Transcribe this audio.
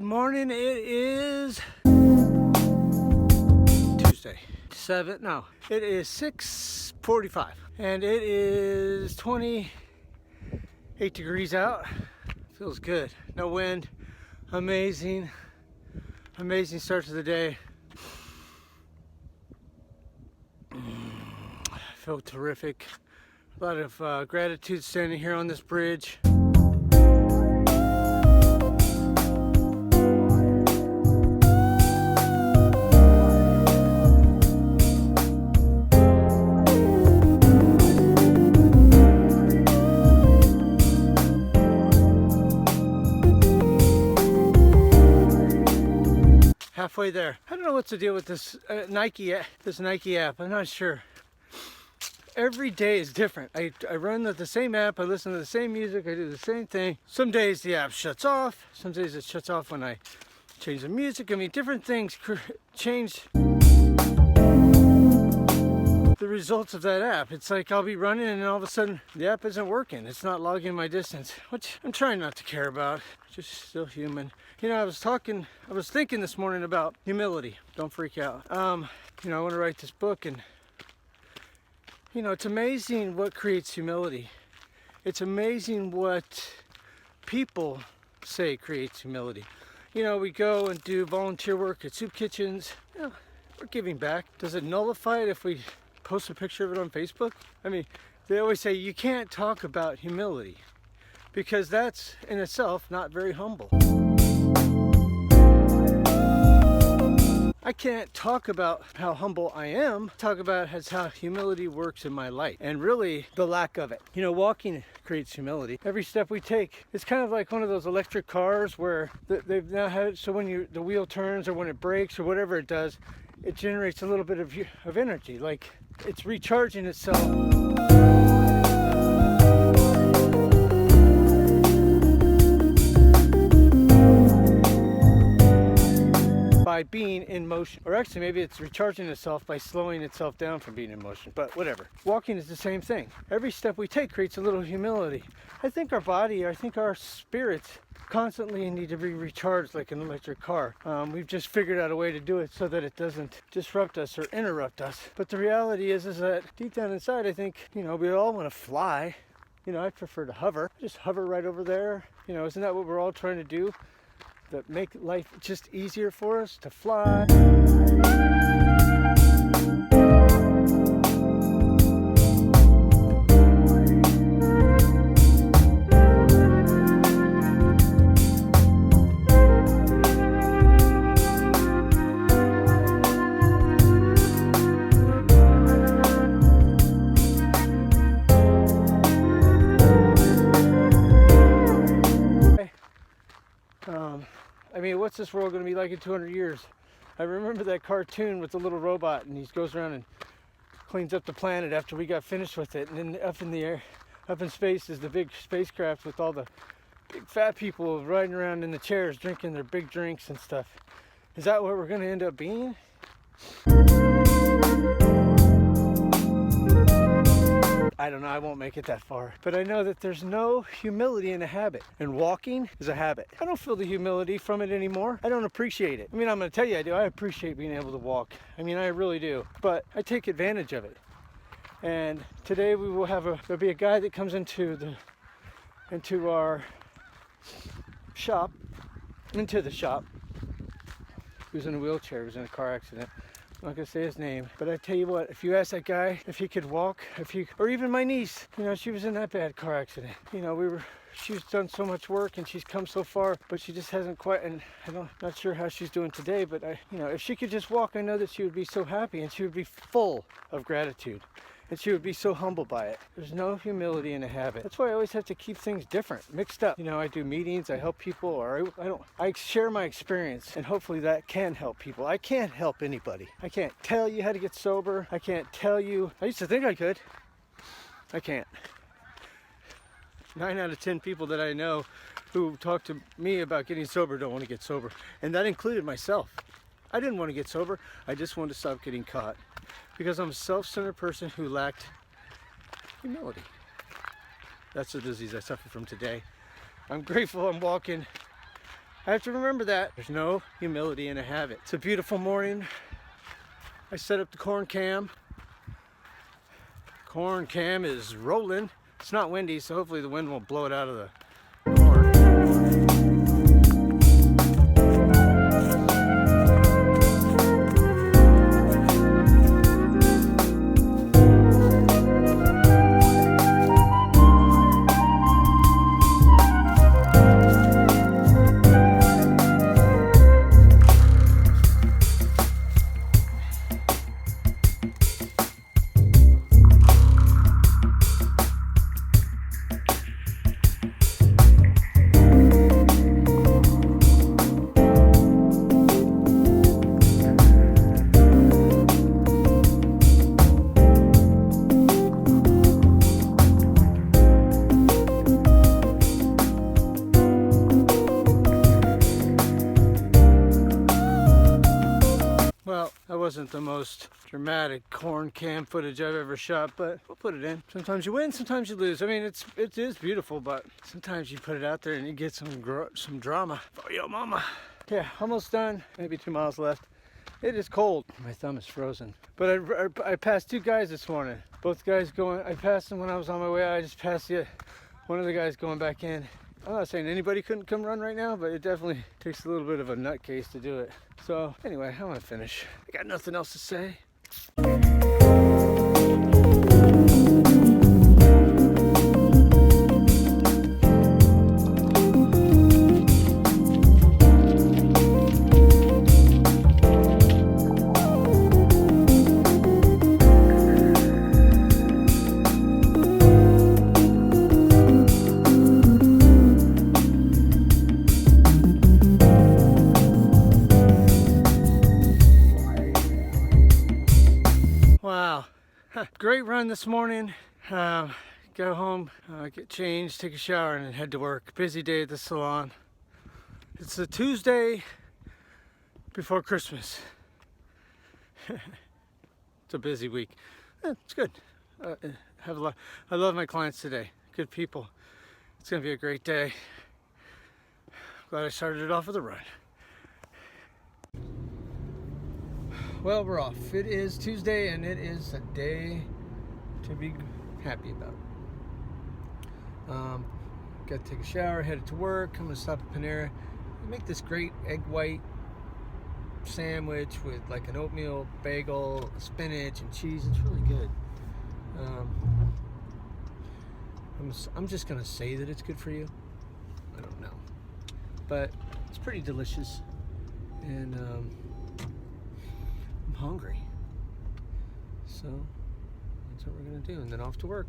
morning. It is Tuesday. It is 6:45 and it is 28 degrees out. Feels good. No wind. Amazing start to the day. I feel terrific. A lot of gratitude standing here on this bridge. Halfway there. I don't know what's the deal with this Nike app. I'm not sure. Every day is different. I run the same app. I listen to the same music. I do the same thing. Some days the app shuts off. Some days it shuts off when I change the music. I mean, different things change the results of that app. It's like I'll be running and all of a sudden the app isn't working. It's not logging my distance, which I'm trying not to care about. Just still human. You know, I was thinking this morning about humility. Don't freak out. I want to write this book, and you know, it's amazing what creates humility. It's amazing what people say creates humility. You know, we go and do volunteer work at soup kitchens. You know, we're giving back. Does it nullify it if we post a picture of it on Facebook? I mean, they always say you can't talk about humility because that's in itself not very humble. I can't talk about how humble I am, talk about how humility works in my life, and really the lack of it. You know, walking creates humility. Every step we take, it's kind of like one of those electric cars where they've now had it so when the wheel turns or when it brakes or whatever it does, it generates a little bit of energy, like it's recharging itself. By being in motion, or actually maybe it's recharging itself by slowing itself down from being in motion, but whatever. Walking is the same thing. Every step we take creates a little humility. I think our body, I think our spirits constantly need to be recharged like an electric car. We've just figured out a way to do it so that it doesn't disrupt us or interrupt us. But the reality is that deep down inside, I think, you know, we all want to fly. You know, I prefer to hover. Just hover right over there. You know, isn't that what we're all trying to do? That make life just easier for us to fly. I mean, what's this world going to be like in 200 years? I remember that cartoon with the little robot, and he goes around and cleans up the planet after we got finished with it. And then up in the air, up in space is the big spacecraft with all the big fat people riding around in the chairs drinking their big drinks and stuff. Is that what we're going to end up being? I don't know, I won't make it that far. But I know that there's no humility in a habit. And walking is a habit. I don't feel the humility from it anymore. I don't appreciate it. I mean, I'm going to tell you I do. I appreciate being able to walk. I mean, I really do. But I take advantage of it. And today we will there'll be a guy that comes into our shop, into the shop, who's in a wheelchair, who's in a car accident. I'm not gonna say his name, but I tell you what, if you ask that guy if he could walk, or even my niece, you know, she was in that bad car accident. You know, she's done so much work and she's come so far, but she just hasn't quite, and not sure how she's doing today, but you know, if she could just walk, I know that she would be so happy and she would be full of gratitude. And she would be so humbled by it. There's no humility in a habit. That's why I always have to keep things different, mixed up. You know, I do meetings, I help people, or I share my experience, and hopefully that can help people. I can't help anybody. I can't tell you how to get sober. I can't tell you. I used to think I could. I can't. 9 out of 10 people that I know who talk to me about getting sober don't want to get sober. And that included myself. I didn't want to get sober. I just wanted to stop getting caught. Because I'm a self-centered person who lacked humility. That's the disease I suffer from today. I'm grateful I'm walking. I have to remember that. There's no humility in a habit. It's a beautiful morning. I set up the corn cam. Corn cam is rolling. It's not windy, so hopefully the wind won't blow it out of the corn. Well, that wasn't the most dramatic corn cam footage I've ever shot, but we'll put it in. Sometimes you win, sometimes you lose. I mean, it is beautiful, but sometimes you put it out there and you get some drama. Oh, yo, mama. Yeah, almost done. Maybe 2 miles left. It is cold. My thumb is frozen. But I passed 2 guys this morning. Both guys going. I passed them when I was on my way out. I just passed one of the guys going back in. I'm not saying anybody couldn't come run right now, but it definitely takes a little bit of a nutcase to do it. So anyway, I'm gonna finish. I got nothing else to say. Wow, great run this morning. Go home, get changed, take a shower, and then head to work. Busy day at the salon. It's a Tuesday before Christmas. It's a busy week. It's good. Have a lot. I love my clients today. Good people. It's gonna be a great day. Glad I started it off with a run. Well, we're off. It is Tuesday, and it is a day to be happy about. Got to take a shower, headed to work. I'm gonna stop at Panera. I make this great egg white sandwich with like an oatmeal bagel, spinach, and cheese. It's really good. I'm just gonna say that it's good for you. I don't know, but it's pretty delicious, and I'm hungry, so that's what we're gonna do, and then off to work.